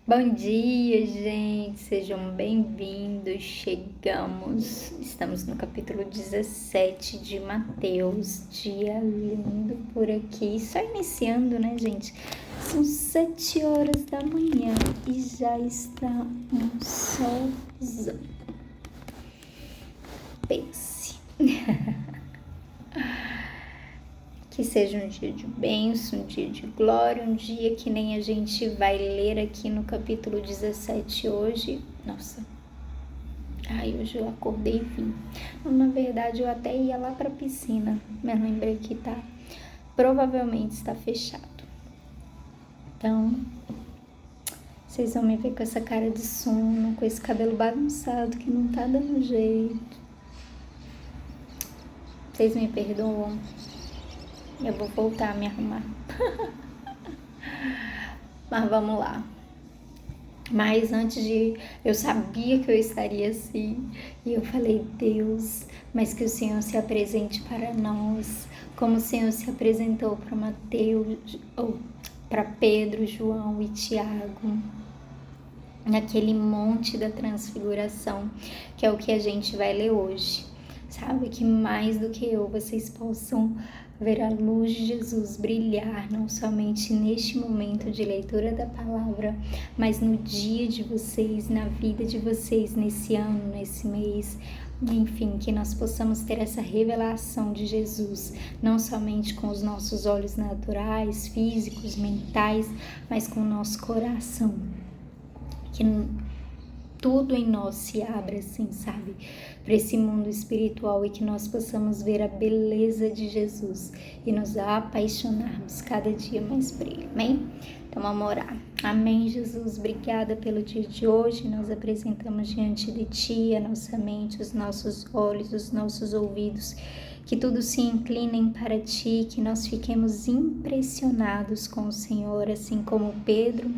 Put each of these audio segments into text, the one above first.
Bom dia, gente, sejam bem-vindos. Estamos no capítulo 17 de Mateus, dia lindo por aqui, só iniciando, né, gente? São 7 horas da manhã e já está um solzão. Pense. Que seja um dia de bênção, um dia de glória, um dia que nem a gente vai ler aqui no capítulo 17 hoje. Nossa, hoje eu acordei e vim. Na verdade, eu até ia lá pra piscina, mas lembrei que provavelmente está fechado. Então, vocês vão me ver com essa cara de sono, com esse cabelo bagunçado que não tá dando jeito. Vocês me perdoam? Eu vou voltar a me arrumar. Mas vamos lá. Mas eu sabia que eu estaria assim. E eu falei, Deus, mas que o Senhor se apresente para nós. Como o Senhor se apresentou para Mateus, ou para Pedro, João e Tiago. Naquele monte da transfiguração, que é o que a gente vai ler hoje. Sabe, que mais do que eu, vocês possam ver a luz de Jesus brilhar, não somente neste momento de leitura da palavra, mas no dia de vocês, na vida de vocês, nesse ano, nesse mês. Enfim, que nós possamos ter essa revelação de Jesus, não somente com os nossos olhos naturais, físicos, mentais, mas com o nosso coração. Que tudo em nós se abra assim, sabe, para esse mundo espiritual e que nós possamos ver a beleza de Jesus e nos apaixonarmos cada dia mais por Ele, amém? Então vamos orar. Amém, Jesus, obrigada pelo dia de hoje. Nós apresentamos diante de Ti a nossa mente, os nossos olhos, os nossos ouvidos, que tudo se inclinem para Ti, que nós fiquemos impressionados com o Senhor, assim como Pedro,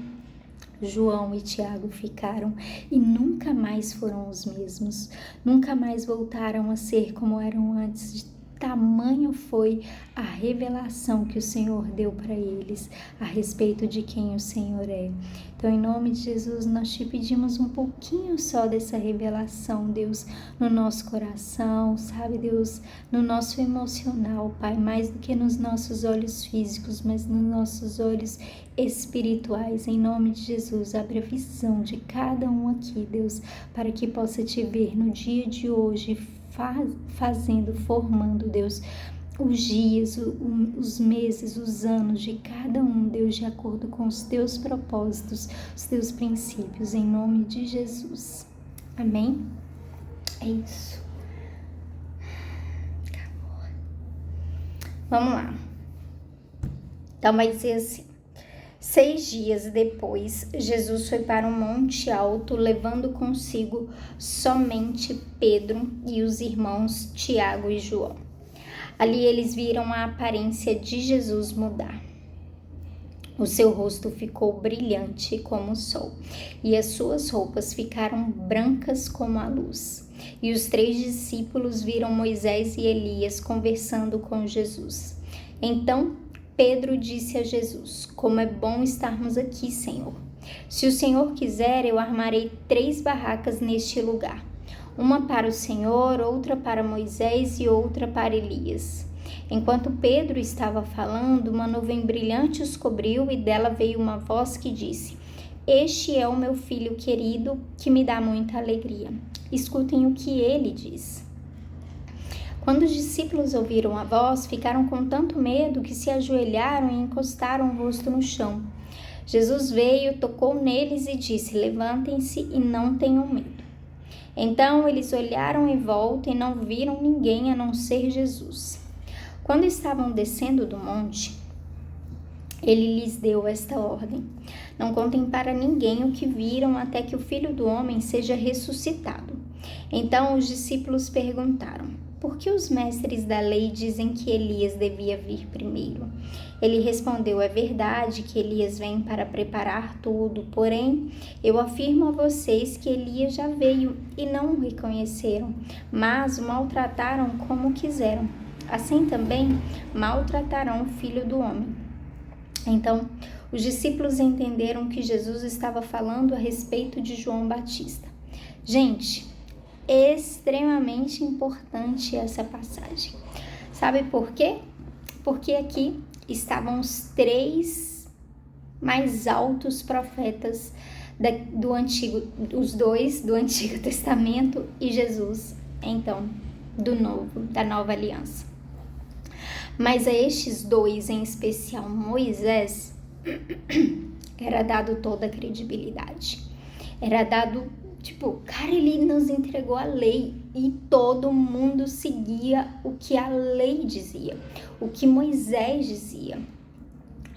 João e Tiago ficaram e nunca mais foram os mesmos, nunca mais voltaram a ser como eram antes. De tamanho foi a revelação que o Senhor deu para eles a respeito de quem o Senhor é. Então, em nome de Jesus, nós te pedimos um pouquinho só dessa revelação, Deus, no nosso coração, sabe, Deus, no nosso emocional, Pai, mais do que nos nossos olhos físicos, mas nos nossos olhos espirituais. Em nome de Jesus, abre a visão de cada um aqui, Deus, para que possa te ver no dia de hoje, formando, Deus, os dias, os meses, os anos de cada um, Deus, de acordo com os teus propósitos, os teus princípios, em nome de Jesus. Amém? É isso. Acabou. Vamos lá. Então vai dizer assim: 6 dias depois, Jesus foi para um monte alto, levando consigo somente Pedro e os irmãos Tiago e João. Ali eles viram a aparência de Jesus mudar. O seu rosto ficou brilhante como o sol, e as suas roupas ficaram brancas como a luz. E os 3 discípulos viram Moisés e Elias conversando com Jesus. Então Pedro disse a Jesus: como é bom estarmos aqui, Senhor. Se o Senhor quiser, eu armarei 3 barracas neste lugar. Uma para o Senhor, outra para Moisés e outra para Elias. Enquanto Pedro estava falando, uma nuvem brilhante os cobriu e dela veio uma voz que disse: este é o meu filho querido, que me dá muita alegria. Escutem o que ele diz. Quando os discípulos ouviram a voz, ficaram com tanto medo que se ajoelharam e encostaram o rosto no chão. Jesus veio, tocou neles e disse: levantem-se e não tenham medo. Então eles olharam em volta e não viram ninguém a não ser Jesus. Quando estavam descendo do monte, ele lhes deu esta ordem: não contem para ninguém o que viram até que o Filho do Homem seja ressuscitado. Então os discípulos perguntaram: por que os mestres da lei dizem que Elias devia vir primeiro? Ele respondeu: é verdade que Elias vem para preparar tudo, porém eu afirmo a vocês que Elias já veio e não o reconheceram, mas o maltrataram como quiseram. Assim também maltratarão o Filho do Homem. Então os discípulos entenderam que Jesus estava falando a respeito de João Batista. Gente, extremamente importante essa passagem. Sabe por quê? Porque aqui estavam os 3 mais altos profetas do Antigo, os 2 do Antigo Testamento e Jesus, então, da Nova Aliança. Mas a estes 2, em especial Moisés, era dado toda a credibilidade. Era dado, cara, ele nos entregou a lei e todo mundo seguia o que a lei dizia, o que Moisés dizia,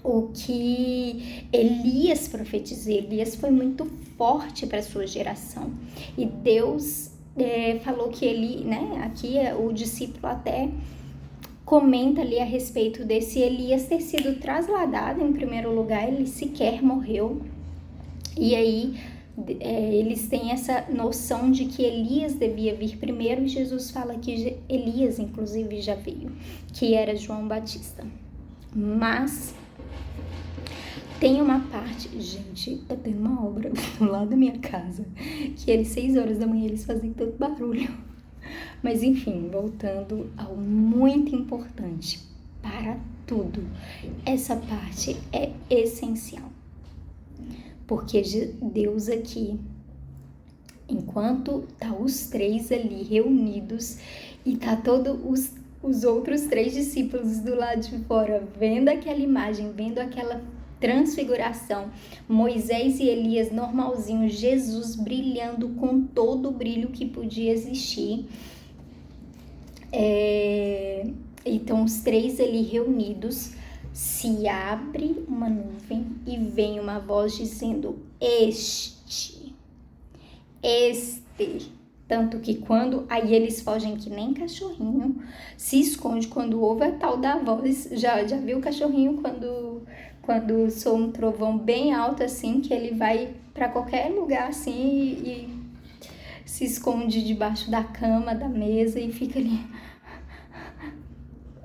o que Elias profetizou. Elias foi muito forte para a sua geração. E Deus falou que ele, aqui o discípulo até comenta ali a respeito desse Elias ter sido trasladado. Em primeiro lugar, ele sequer morreu. E aí eles têm essa noção de que Elias devia vir primeiro, e Jesus fala que Elias inclusive já veio, que era João Batista. Mas tem uma parte, gente, tá tendo uma obra do lado da minha casa, que eles 6 horas da manhã eles fazem tanto barulho. Mas enfim, voltando ao muito importante para tudo, essa parte é essencial. Porque Deus aqui, enquanto tá os 3 ali reunidos e tá todos os outros 3 discípulos do lado de fora vendo aquela imagem, vendo aquela transfiguração, Moisés e Elias normalzinho, Jesus brilhando com todo o brilho que podia existir. Então os 3 ali reunidos, se abre uma nuvem e vem uma voz dizendo este. Tanto que quando aí eles fogem que nem cachorrinho, se esconde quando ouve a tal da voz. Já viu o cachorrinho quando soa um trovão bem alto assim, que ele vai para qualquer lugar assim e se esconde debaixo da cama, da mesa e fica ali.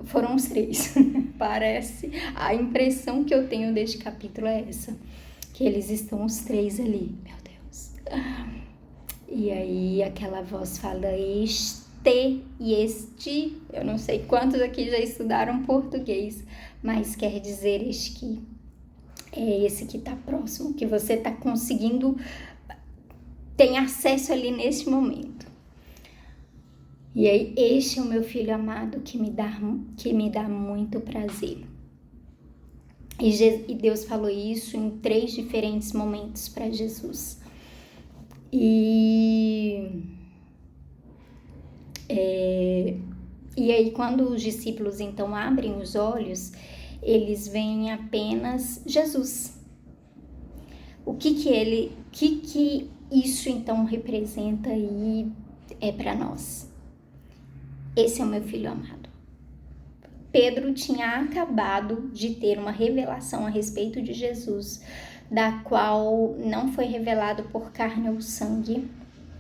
Foram os 3. Parece, a impressão que eu tenho deste capítulo é essa, que eles estão os 3 ali, meu Deus. E aí aquela voz fala este e este, eu não sei quantos aqui já estudaram português, mas quer dizer este que é esse que está próximo, que você está conseguindo, tem acesso ali neste momento. E aí, este é o meu filho amado que me dá muito prazer. E Deus falou isso em 3 diferentes momentos para Jesus. E aí, quando os discípulos então abrem os olhos, eles veem apenas Jesus. O que isso então representa e é para nós? Esse é o meu filho amado. Pedro tinha acabado de ter uma revelação a respeito de Jesus, da qual não foi revelado por carne ou sangue,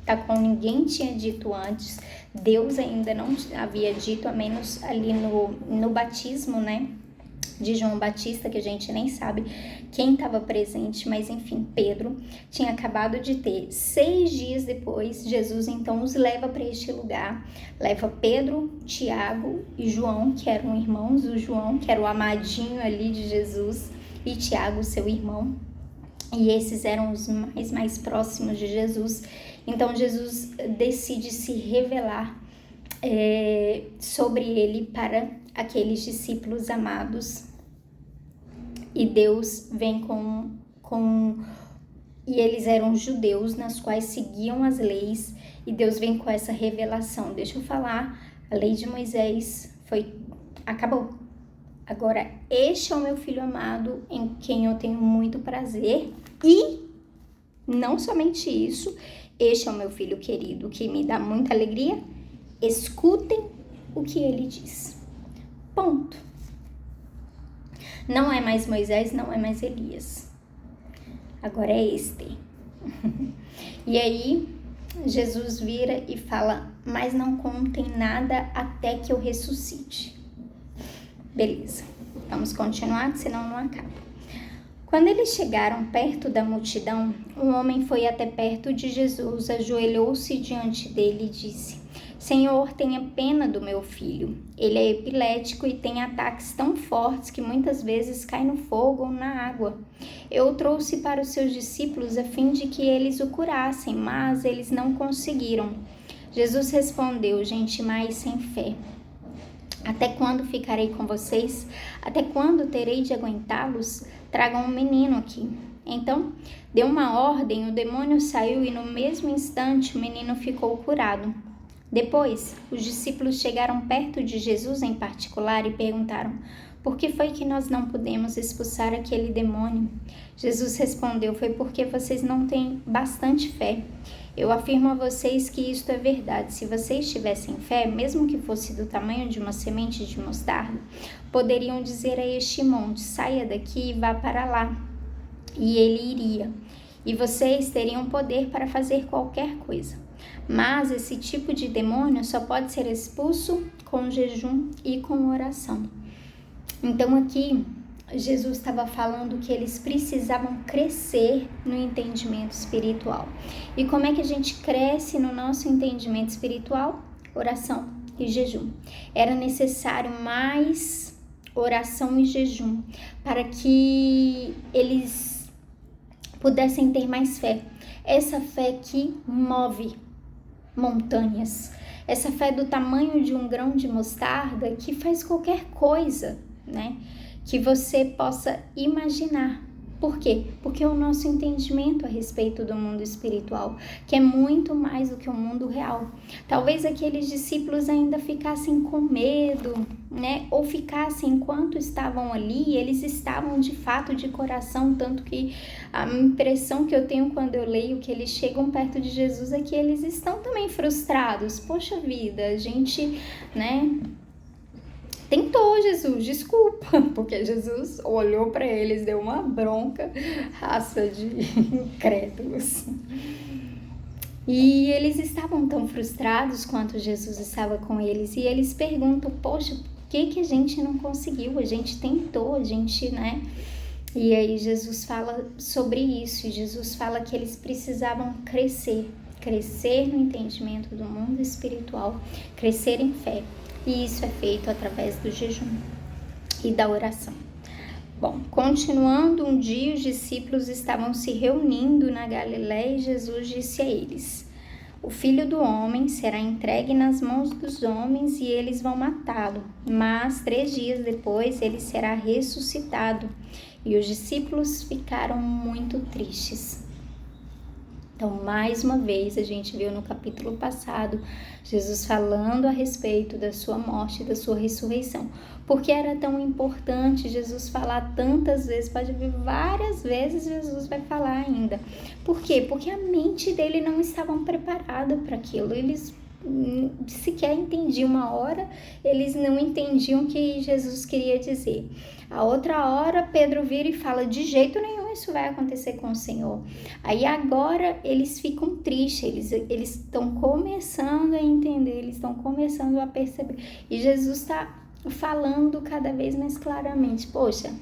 da qual ninguém tinha dito antes. Deus ainda não havia dito, a menos ali no batismo, de João Batista, que a gente nem sabe quem estava presente, mas enfim, Pedro tinha acabado de ter. 6 dias depois, Jesus então os leva para este lugar, leva Pedro, Tiago e João, que eram irmãos, o João, que era o amadinho ali de Jesus, e Tiago, seu irmão, e esses eram os mais próximos de Jesus. Então Jesus decide se revelar sobre ele para aqueles discípulos amados, e Deus vem e eles eram judeus, nas quais seguiam as leis, e Deus vem com essa revelação. Deixa eu falar, a lei de Moisés acabou. Agora, este é o meu filho amado, em quem eu tenho muito prazer, e não somente isso, este é o meu filho querido, que me dá muita alegria. Escutem o que ele diz. Ponto. Não é mais Moisés, não é mais Elias. Agora é este. E aí, Jesus vira e fala, mas não contem nada até que eu ressuscite. Beleza, vamos continuar, senão não acaba. Quando eles chegaram perto da multidão, um homem foi até perto de Jesus, ajoelhou-se diante dele e disse: Senhor, tenha pena do meu filho. Ele é epilético e tem ataques tão fortes que muitas vezes cai no fogo ou na água. Eu o trouxe para os seus discípulos a fim de que eles o curassem, mas eles não conseguiram. Jesus respondeu: gente mais sem fé. Até quando ficarei com vocês? Até quando terei de aguentá-los? Tragam um menino aqui. Então, deu uma ordem, o demônio saiu e no mesmo instante o menino ficou curado. Depois, os discípulos chegaram perto de Jesus em particular e perguntaram: por que foi que nós não pudemos expulsar aquele demônio? Jesus respondeu: foi porque vocês não têm bastante fé. Eu afirmo a vocês que isto é verdade. Se vocês tivessem fé, mesmo que fosse do tamanho de uma semente de mostarda, poderiam dizer a este monte: saia daqui e vá para lá. E ele iria. E vocês teriam poder para fazer qualquer coisa. Mas esse tipo de demônio só pode ser expulso com jejum e com oração. Então aqui Jesus estava falando que eles precisavam crescer no entendimento espiritual. E como é que a gente cresce no nosso entendimento espiritual? Oração e jejum. Era necessário mais oração e jejum para que eles pudessem ter mais fé. Essa fé que move montanhas. Essa fé do tamanho de um grão de mostarda que faz qualquer coisa, né? Que você possa imaginar. Por quê? Porque é o nosso entendimento a respeito do mundo espiritual, que é muito mais do que o mundo real. Talvez aqueles discípulos ainda ficassem com medo, né? Ou ficassem enquanto estavam ali, eles estavam de fato de coração, tanto que a impressão que eu tenho quando eu leio que eles chegam perto de Jesus é que eles estão também frustrados. Poxa vida, a gente, né? Tentou Jesus, desculpa, porque Jesus olhou para eles, deu uma bronca, raça de incrédulos. E eles estavam tão frustrados quanto Jesus estava com eles, e eles perguntam: poxa, por que a gente não conseguiu? A gente tentou, a gente, né? E aí Jesus fala sobre isso, e Jesus fala que eles precisavam crescer no entendimento do mundo espiritual, crescer em fé. E isso é feito através do jejum e da oração. Bom, continuando, um dia os discípulos estavam se reunindo na Galiléia e Jesus disse a eles: o Filho do Homem será entregue nas mãos dos homens e eles vão matá-lo, mas 3 dias depois ele será ressuscitado. E os discípulos ficaram muito tristes. Então, mais uma vez, a gente viu no capítulo passado, Jesus falando a respeito da sua morte e da sua ressurreição. Por que era tão importante Jesus falar tantas vezes? Pode ver, várias vezes Jesus vai falar ainda. Por quê? Porque a mente dele não estava preparada para aquilo. Eles sequer entendiam. Uma hora, eles não entendiam o que Jesus queria dizer. A outra hora, Pedro vira e fala: de jeito nenhum isso vai acontecer com o Senhor. Aí agora eles ficam tristes, eles estão começando a entender, eles estão começando a perceber. E Jesus está falando cada vez mais claramente: poxa,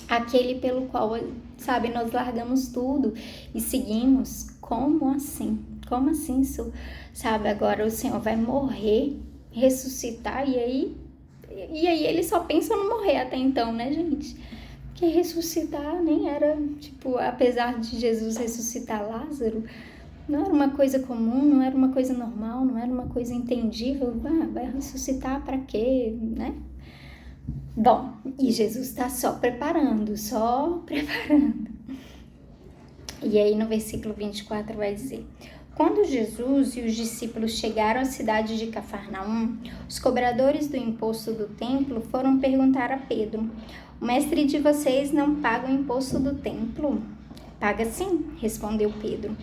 aquele pelo qual, sabe, nós largamos tudo e seguimos, como assim? Como assim isso, sabe, agora o Senhor vai morrer, ressuscitar, e aí eles só pensam no morrer até então, né, gente? Que ressuscitar nem era, tipo, apesar de Jesus ressuscitar Lázaro, não era uma coisa comum, não era uma coisa normal, não era uma coisa entendível. Vai ressuscitar para quê, né? Bom, e Jesus está só preparando. E aí no versículo 24 vai dizer: quando Jesus e os discípulos chegaram à cidade de Cafarnaum, os cobradores do imposto do templo foram perguntar a Pedro: o mestre de vocês não paga o imposto do templo? Paga sim, respondeu Pedro.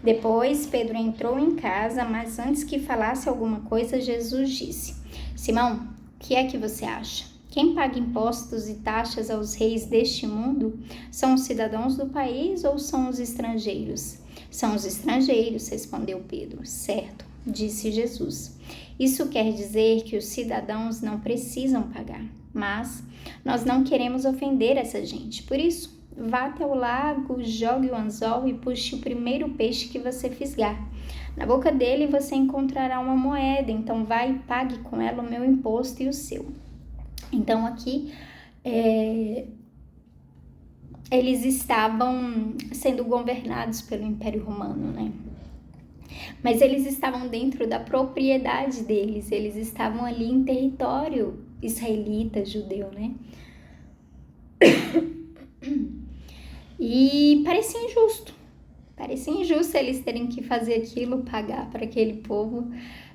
Depois Pedro entrou em casa, mas antes que falasse alguma coisa, Jesus disse: Simão, o que é que você acha? Quem paga impostos e taxas aos reis deste mundo são os cidadãos do país ou são os estrangeiros? São os estrangeiros, respondeu Pedro. Certo, disse Jesus. Isso quer dizer que os cidadãos não precisam pagar, mas nós não queremos ofender essa gente. Por isso, vá até o lago, jogue o anzol e puxe o primeiro peixe que você fisgar. Na boca dele você encontrará uma moeda, então vai e pague com ela o meu imposto e o seu. Então aqui eles estavam sendo governados pelo Império Romano, né? Mas eles estavam dentro da propriedade deles, eles estavam ali em território israelita, judeu, né? E parecia injusto eles terem que fazer aquilo, pagar para aquele povo,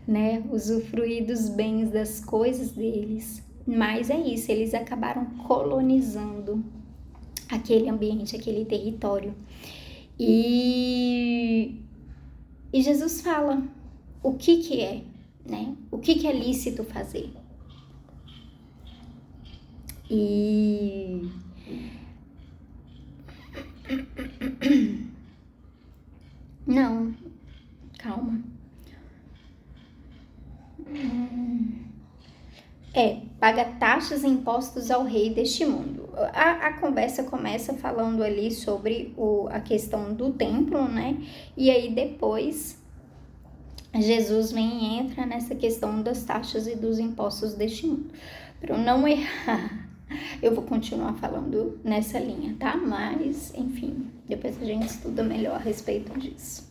né? Usufruir dos bens, das coisas deles. Mas é isso, eles acabaram colonizando aquele ambiente, aquele território. E Jesus fala o que é, né? O que é lícito fazer. E não, calma. Paga taxas e impostos ao rei deste mundo. A conversa começa falando ali sobre a questão do templo, né? E aí depois Jesus vem e entra nessa questão das taxas e dos impostos deste mundo. Para eu não errar, eu vou continuar falando nessa linha, tá? Mas, enfim, depois a gente estuda melhor a respeito disso.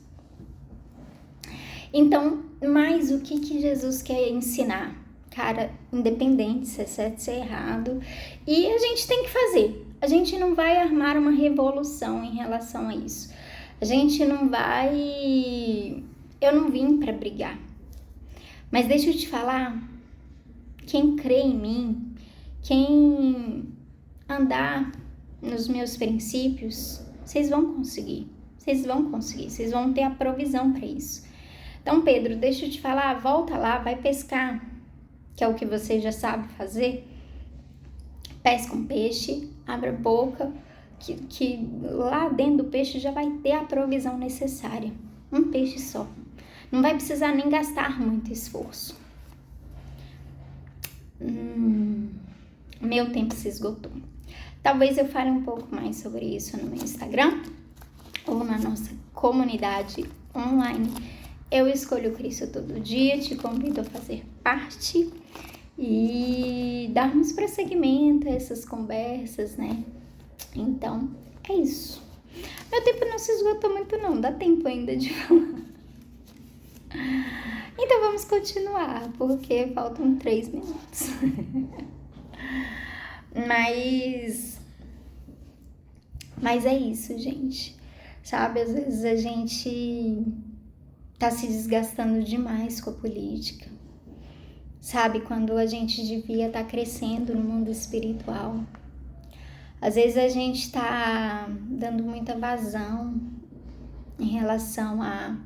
Então, mas o que Jesus quer ensinar? Cara, independente se é certo, se é errado, e a gente tem que fazer. A gente não vai armar uma revolução em relação a isso. A gente não vai... Eu não vim para brigar. Mas deixa eu te falar, quem crê em mim, quem andar nos meus princípios, vocês vão conseguir. Vocês vão ter a provisão para isso. Então, Pedro, deixa eu te falar, volta lá, vai pescar, que é o que você já sabe fazer. Pesca um peixe, abre a boca, que lá dentro do peixe já vai ter a provisão necessária. Um peixe só. Não vai precisar nem gastar muito esforço. Meu tempo se esgotou. Talvez eu fale um pouco mais sobre isso no meu Instagram ou na nossa comunidade online. Eu escolho Cristo todo dia, te convido a fazer parte e darmos prosseguimento a essas conversas, né? Então, é isso. Meu tempo não se esgotou muito não, dá tempo ainda de falar. Então vamos continuar, porque faltam 3 minutos. Mas é isso, gente. Sabe, às vezes a gente tá se desgastando demais com a política. Sabe, quando a gente devia estar crescendo no mundo espiritual. Às vezes a gente tá dando muita vazão em relação a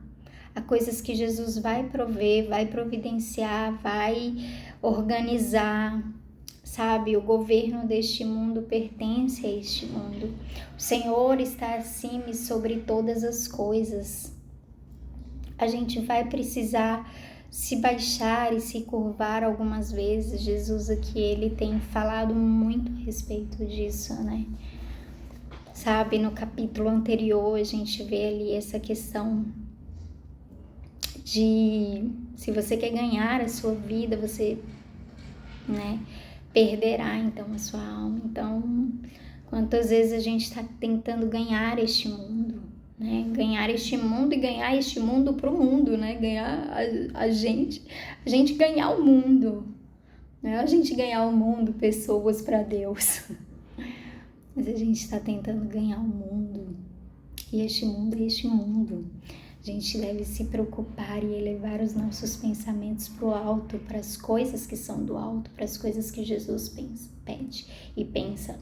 coisas que Jesus vai prover, vai providenciar, vai organizar. Sabe, o governo deste mundo pertence a este mundo. O Senhor está acima e sobre todas as coisas. A gente vai precisar se baixar e se curvar algumas vezes. Jesus aqui, ele tem falado muito a respeito disso, né? Sabe, no capítulo anterior a gente vê ali essa questão de se você quer ganhar a sua vida, você, né, perderá então a sua alma. Então, quantas vezes a gente está tentando ganhar este mundo, né? Ganhar este mundo e ganhar este mundo para o mundo, né? Ganhar a gente ganhar o mundo, né? A gente ganhar o mundo, pessoas para Deus. Mas a gente está tentando ganhar o mundo. E este mundo é este mundo. A gente deve se preocupar e elevar os nossos pensamentos para o alto, para as coisas que são do alto, para as coisas que Jesus pede e pensa,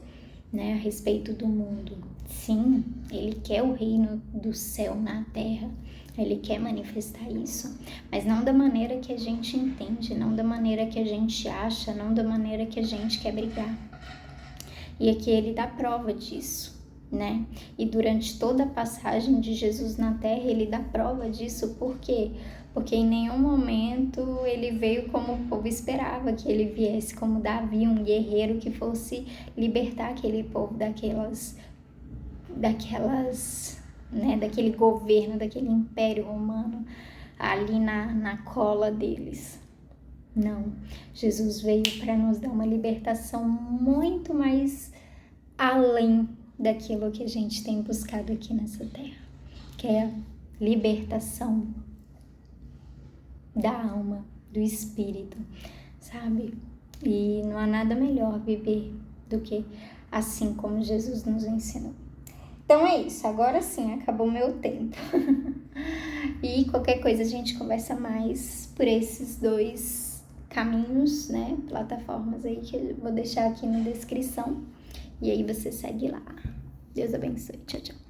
né, a respeito do mundo. Sim, Ele quer o reino do céu na terra, Ele quer manifestar isso, mas não da maneira que a gente entende, não da maneira que a gente acha, não da maneira que a gente quer brigar. E aqui Ele dá prova disso, né? E durante toda a passagem de Jesus na terra, Ele dá prova disso. Por quê? Porque em nenhum momento Ele veio como o povo esperava que Ele viesse, como Davi, um guerreiro que fosse libertar aquele povo daquelas daquelas, né, daquele governo, daquele império romano ali na cola deles. Não, Jesus veio para nos dar uma libertação muito mais além daquilo que a gente tem buscado aqui nessa terra, que é a libertação da alma, do espírito, sabe? E não há nada melhor viver do que assim como Jesus nos ensinou. Então é isso, agora sim, acabou o meu tempo. E qualquer coisa a gente conversa mais por esses 2 caminhos, né? Plataformas aí que eu vou deixar aqui na descrição. E aí você segue lá. Deus abençoe. Tchau, tchau.